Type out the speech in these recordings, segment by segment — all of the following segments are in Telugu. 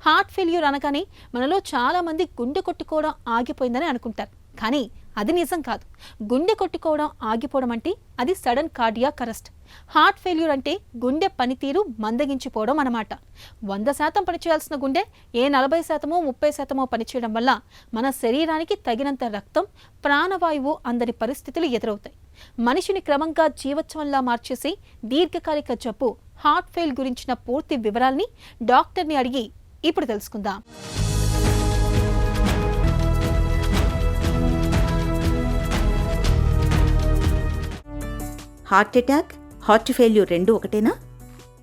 హార్ట్ ఫెయిల్యూర్ అనగానే మనలో చాలామంది గుండె కొట్టుకోవడం ఆగిపోయిందని అనుకుంటారు. కానీ అది నిజం కాదు. గుండె కొట్టుకోవడం ఆగిపోవడం అంటే అది sudden cardiac arrest. Heart failure అంటే గుండె పనితీరు మందగించిపోవడం అన్నమాట. 100% పనిచేయాల్సిన గుండె 40%, 30% పనిచేయడం వల్ల మన శరీరానికి తగినంత రక్తం, ప్రాణవాయువు అందని పరిస్థితులు ఎదురవుతాయి. మనిషిని క్రమంగా జీవోత్సవంలా మార్చేసి దీర్ఘకాలిక జబ్బు హార్ట్ ఫెయిల్ గురించిన పూర్తి వివరాల్ని డాక్టర్ని అడిగి ఇప్పుడు తెలుసుకుందాం. హార్ట్ అటాక్, హార్ట్ ఫెయిల్యూర్ రెండు ఒకటేనా?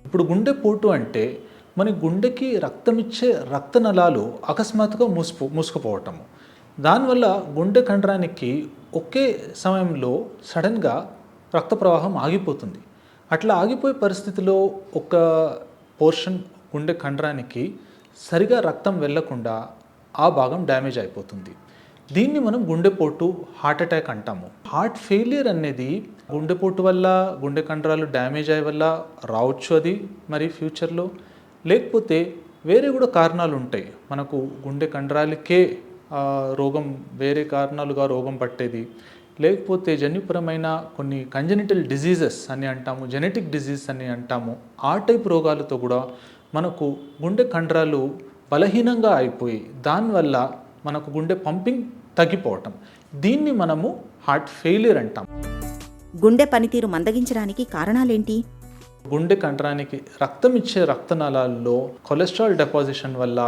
ఇప్పుడు గుండెపోటు అంటే మన గుండెకి రక్తం ఇచ్చే రక్తనళాలు అకస్మాత్తుగా మూసుకుపోవటము. దానివల్ల గుండె కండరానికి ఒకే సమయంలో సడన్గా రక్త ప్రవాహం ఆగిపోతుంది. అట్లా ఆగిపోయే పరిస్థితిలో ఒక పోర్షన్ గుండె కండరానికి సరిగా రక్తం వెళ్ళకుండా ఆ భాగం డ్యామేజ్ అయిపోతుంది. దీన్ని మనం గుండెపోటు, హార్ట్ అటాక్ అంటాము. హార్ట్ ఫెయిలియర్ అనేది గుండెపోటు వల్ల, గుండె కండరాలు డ్యామేజ్ అయ్యే వల్ల రావచ్చు అది మరి ఫ్యూచర్లో. లేకపోతే వేరే కూడా కారణాలు ఉంటాయి. మనకు గుండె కండరాలకే రోగం, వేరే కారణాలుగా రోగం పట్టేది, లేకపోతే జన్యుపరమైన కొన్ని కంజెనిటల్ డిజీజెస్ అని అంటాము, జెనెటిక్ డిజీజ్ అని అంటాము. ఆ టైప్ రోగాలతో కూడా మనకు గుండె కండరాలు బలహీనంగా అయిపోయి దానివల్ల మనకు గుండె పంపింగ్ తగ్గిపోవటం, దీన్ని మనము హార్ట్ ఫెయిలియర్ అంటాం. గుండె పనితీరు మందగించడానికి కారణాలేంటి? గుండె కండరానికి రక్తం ఇచ్చే రక్తనాళాల్లో కొలెస్ట్రాల్ డిపాజిషన్ వల్ల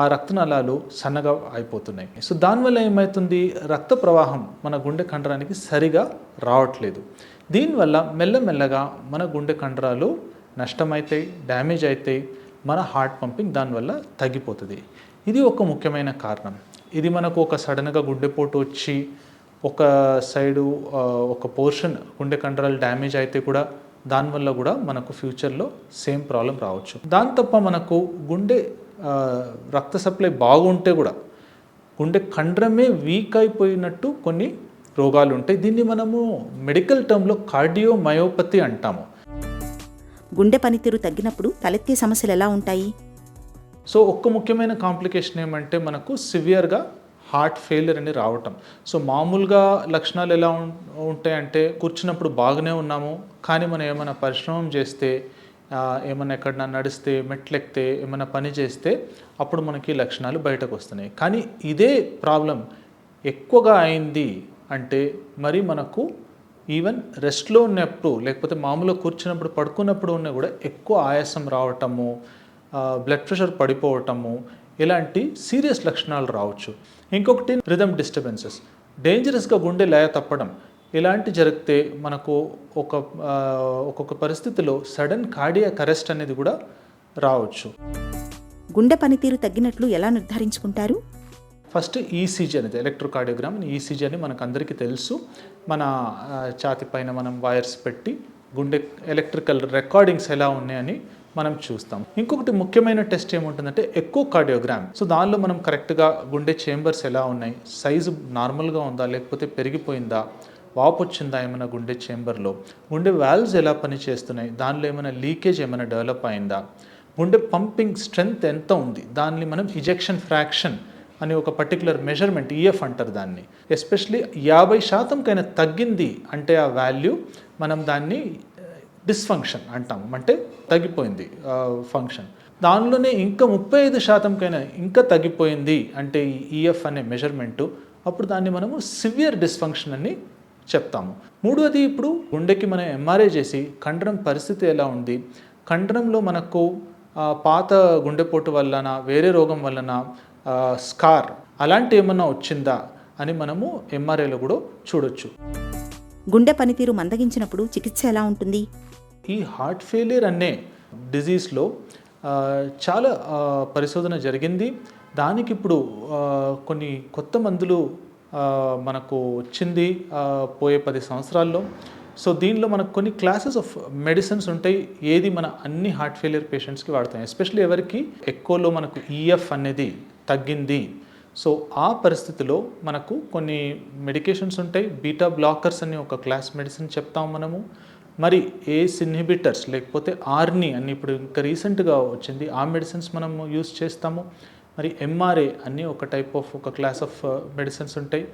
ఆ రక్తనాళాలు సన్నగా అయిపోతున్నాయి. సో దానివల్ల ఏమవుతుంది, రక్త ప్రవాహం మన గుండె కండరానికి సరిగా రావట్లేదు. దీనివల్ల మెల్లమెల్లగా మన గుండె కండరాలు నష్టమవుతాయి, డ్యామేజ్ అవుతాయి, మన హార్ట్ పంపింగ్ దానివల్ల తగ్గిపోతుంది. ఇది ఒక ముఖ్యమైన కారణం. ఇది మనకు ఒక సడన్గా గుండెపోటు వచ్చి ఒక సైడు ఒక పోర్షన్ గుండె కండరాలు డ్యామేజ్ అయితే కూడా దానివల్ల కూడా మనకు ఫ్యూచర్లో సేమ్ ప్రాబ్లం రావచ్చు. దాని తప్ప మనకు గుండె రక్త సప్లై బాగుంటే కూడా గుండె కండరమే వీక్ అయిపోయినట్టు కొన్ని రోగాలు ఉంటాయి. దీన్ని మనము మెడికల్ టర్మ్లో కార్డియోమయోపతి అంటాము. గుండె పనితీరు తగ్గినప్పుడు తలెత్తే సమస్యలు ఎలా ఉంటాయి? సో ఒక్క ముఖ్యమైన కాంప్లికేషన్ ఏమంటే మనకు సివియర్గా హార్ట్ ఫెయిలియర్ అని రావటం. సో మామూలుగా లక్షణాలు ఎలా ఉంటాయంటే కూర్చున్నప్పుడు బాగానే ఉన్నాము, కానీ మనం ఏమైనా పరిశ్రమం చేస్తే, ఏమైనా ఎక్కడన్నా నడిస్తే, మెట్లెక్కితే, ఏమైనా పని చేస్తే అప్పుడు మనకి లక్షణాలు బయటకు వస్తున్నాయి. కానీ ఇదే ప్రాబ్లం ఎక్కువగా అయింది అంటే మరి మనకు ఈవెన్ రెస్ట్లో ఉన్నప్పుడు, లేకపోతే మామూలుగా కూర్చున్నప్పుడు, పడుకున్నప్పుడు ఉన్నా కూడా ఎక్కువ ఆయాసం రావటము, బ్లడ్ ప్రెషర్ పడిపోవటము, ఇలాంటి సీరియస్ లక్షణాలు రావచ్చు. ఇంకొకటి రిథమ్ డిస్టర్బెన్సెస్, డేంజరస్గా గుండె లయ తప్పడం, ఇలాంటి జరిగితే మనకు ఒక్కొక్క పరిస్థితిలో సడన్ కార్డియాక్ అరెస్ట్ అనేది కూడా రావచ్చు. గుండె పనితీరు తగ్గినట్లు ఎలా నిర్ధారించుకుంటారు? ఫస్ట్ ఈసీజీ అనేది, ఎలక్ట్రోకార్డియోగ్రామ్ ఈసీజీ అని మనకు అందరికీ తెలుసు. మన ఛాతి పైన మనం వైర్స్ పెట్టి గుండె ఎలక్ట్రికల్ రికార్డింగ్స్ ఎలా ఉన్నాయని మనం చూస్తాం. ఇంకొకటి ముఖ్యమైన టెస్ట్ ఏముంటుందంటే ఎకోకార్డియోగ్రామ్. సో దానిలో మనం కరెక్ట్గా గుండె చేంబర్స్ ఎలా ఉన్నాయి, సైజు నార్మల్గా ఉందా లేకపోతే పెరిగిపోయిందా, వాపు వచ్చిందా ఏమైనా గుండె చేంబర్లో, గుండె వాల్వ్స్ ఎలా పనిచేస్తున్నాయి, దానిలో ఏమైనా లీకేజ్ ఏమైనా డెవలప్ అయిందా, గుండె పంపింగ్ స్ట్రెంగ్త్ ఎంత ఉంది, దాన్ని మనం ఇజెక్షన్ ఫ్రాక్షన్ అని ఒక పర్టికులర్ మెజర్మెంట్, ఈఎఫ్ అంటారు దాన్ని. ఎస్పెషలీ 50% కైనా తగ్గింది అంటే ఆ వాల్యూ మనం దాన్ని డిస్ఫంక్షన్ అంటాము, అంటే తగ్గిపోయింది ఫంక్షన్. దానిలోనే ఇంకా 35% కైనా ఇంకా తగ్గిపోయింది అంటే ఈ ఈఎఫ్ అనే మెజర్మెంటు, అప్పుడు దాన్ని మనము సివియర్ డిస్ఫంక్షన్ అని చెప్తాము. మూడవది, ఇప్పుడు గుండెకి మనం ఎంఆర్ఐ చేసి కండరం పరిస్థితి ఎలా ఉంది, కండరంలో మనకు పాత గుండెపోటు వలన, వేరే రోగం వలన స్కార్ అలాంటి ఏమన్నా వచ్చిందా అని మనము ఎంఆర్ఐలో కూడా చూడొచ్చు. గుండె పనితీరు మందగించినప్పుడు చికిత్స ఎలా ఉంటుంది? ఈ హార్ట్ ఫెయిలియర్ అనే డిజీజ్లో చాలా పరిశోధన జరిగింది. దానికి ఇప్పుడు కొన్ని కొత్త మందులు మనకు వచ్చింది పోయే 10 సంవత్సరాల్లో. సో దీనిలో మనకు కొన్ని క్లాసెస్ ఆఫ్ మెడిసిన్స్ ఉంటాయి, ఏది మన అన్ని హార్ట్ ఫెయిలియర్ పేషెంట్స్కి వాడతాం. ఎస్పెషల్లీ ఎవరికి ఎక్కువలో మనకు ఈఎఫ్ అనేది తగ్గింది, సో ఆ పరిస్థితిలో మనకు కొన్ని మెడికేషన్స్ ఉంటాయి. బీటా బ్లాకర్స్ అని ఒక క్లాస్ మెడిసిన్ చెప్తాం మనము. మరి ఏస్ ఇన్హిబిటర్స్ లేకపోతే ఆర్ని అని ఇప్పుడు ఇంకా రీసెంట్గా వచ్చింది, ఆ మెడిసిన్స్ మనం యూస్ చేస్తాము. మరి ఎంఆర్ఏ అన్నీ ఒక టైప్ ఆఫ్ ఒక క్లాస్ ఆఫ్ మెడిసిన్స్ ఉంటాయి.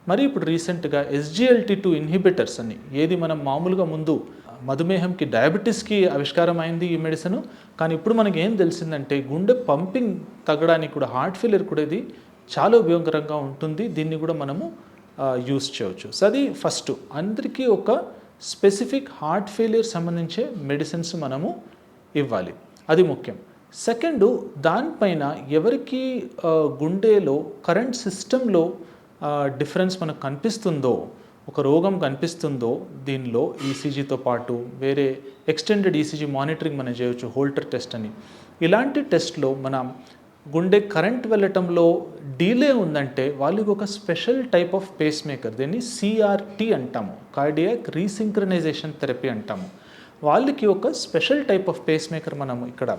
మరి ఇప్పుడు రీసెంట్గా SGLT2 ఇన్హిబిటర్స్ అని, ఏది మనం మామూలుగా ముందు మధుమేహంకి డయాబెటీస్కి ఆవిష్కారం అయింది ఈ మెడిసిన్, కానీ ఇప్పుడు మనకి ఏం తెలిసిందంటే గుండె పంపింగ్ తగ్గడానికి కూడా, హార్ట్ ఫెయిలియర్ కూడా ఇది చాలా ఉపయోగకరంగా ఉంటుంది. దీన్ని కూడా మనము యూస్ చేయవచ్చు. సో అది ఫస్ట్, అందరికీ ఒక స్పెసిఫిక్ హార్ట్ ఫెయిలియర్ సంబంధించే మెడిసిన్స్ మనము ఇవ్వాలి, అది ముఖ్యం. సెకండు, దానిపైన ఎవరికి గుండెలో కరెంట్ సిస్టంలో డిఫరెన్స్ మనకు కనిపిస్తుందో, ఒక రోగం కనిపిస్తుందో, దీనిలో ఈసీజీతో పాటు వేరే ఎక్స్టెండెడ్ ఈసీజీ మానిటరింగ్ మనం చేయవచ్చు, హోల్టర్ టెస్ట్ అని. ఇలాంటి టెస్ట్లో మనం గుండె కరెంట్ వెళ్ళటంలో డీలే ఉందంటే వాళ్ళకి ఒక special type of pacemaker, దీన్ని CRT అంటాము, కార్డియాక్ రీసింక్రనైజేషన్ థెరపీ అంటాము. వాళ్ళకి ఒక special type of pacemaker మనము ఇక్కడ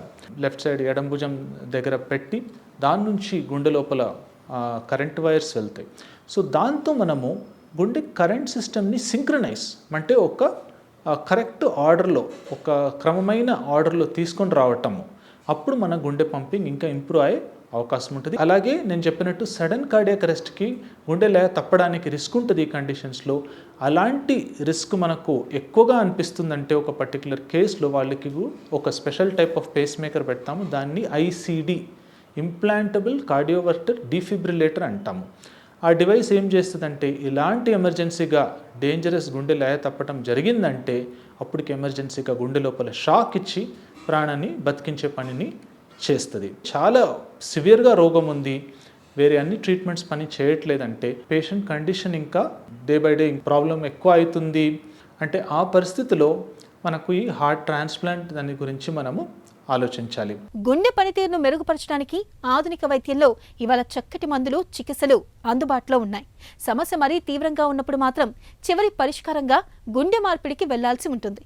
లెఫ్ట్ సైడ్ ఎడం భుజం దగ్గర పెట్టి దాని నుంచి గుండె లోపల కరెంట్ వైర్స్ వెళ్తాయి. సో దాంతో మనము గుండె కరెంట్ సిస్టమ్ని సింక్రనైజ్ అంటే ఒక కరెక్ట్ ఆర్డర్లో, ఒక క్రమమైన ఆర్డర్లో తీసుకొని రావటము, అప్పుడు మన గుండె పంపింగ్ ఇంకా ఇంప్రూవ్ అయ్యే అవకాశం ఉంటుంది. అలాగే నేను చెప్పినట్టు సడన్ కార్డియాక్ అరెస్ట్కి గుండె లయ తప్పడానికి రిస్క్ ఉంటుంది ఈ కండిషన్స్లో. అలాంటి రిస్క్ మనకు ఎక్కువగా అనిపిస్తుందంటే ఒక పర్టికులర్ కేసులో వాళ్ళకి ఒక special type of pacemaker పెడతాము, దాన్ని ICD, ఇంప్లాంటబుల్ కార్డియోవర్టర్ డిఫిబ్రిలేటర్ అంటాము. ఆ డివైస్ ఏం చేస్తుందంటే ఇలాంటి ఎమర్జెన్సీగా డేంజరస్ గుండె లయ తప్పటం జరిగిందంటే అప్పటికి ఎమర్జెన్సీగా గుండె లోపల షాక్ ఇచ్చి ప్రాణాన్ని బతికించే పనిని చేస్తుంది. చాలా సివియర్గా రోగం ఉంది, వేరే అన్ని ట్రీట్మెంట్స్ పని చేయట్లేదంటే పేషెంట్ కండిషన్ ఇంకా డే బై డే ప్రాబ్లం ఎక్కువ అవుతుంది అంటే ఆ పరిస్థితిలో మనకు ఈ హార్ట్ ట్రాన్స్ప్లాంట్ దాని గురించి మనము ఆలోచించాలి. గుండె పనితీరును మెరుగుపరచడానికి ఆధునిక వైద్యంలో ఇవాళ చక్కటి మందులు, చికిత్సలు అందుబాటులో ఉన్నాయి. సమస్య మరీ తీవ్రంగా ఉన్నప్పుడు మాత్రం చివరి పరిష్కారంగా గుండె మార్పిడికి వెళ్లాల్సి ఉంటుంది.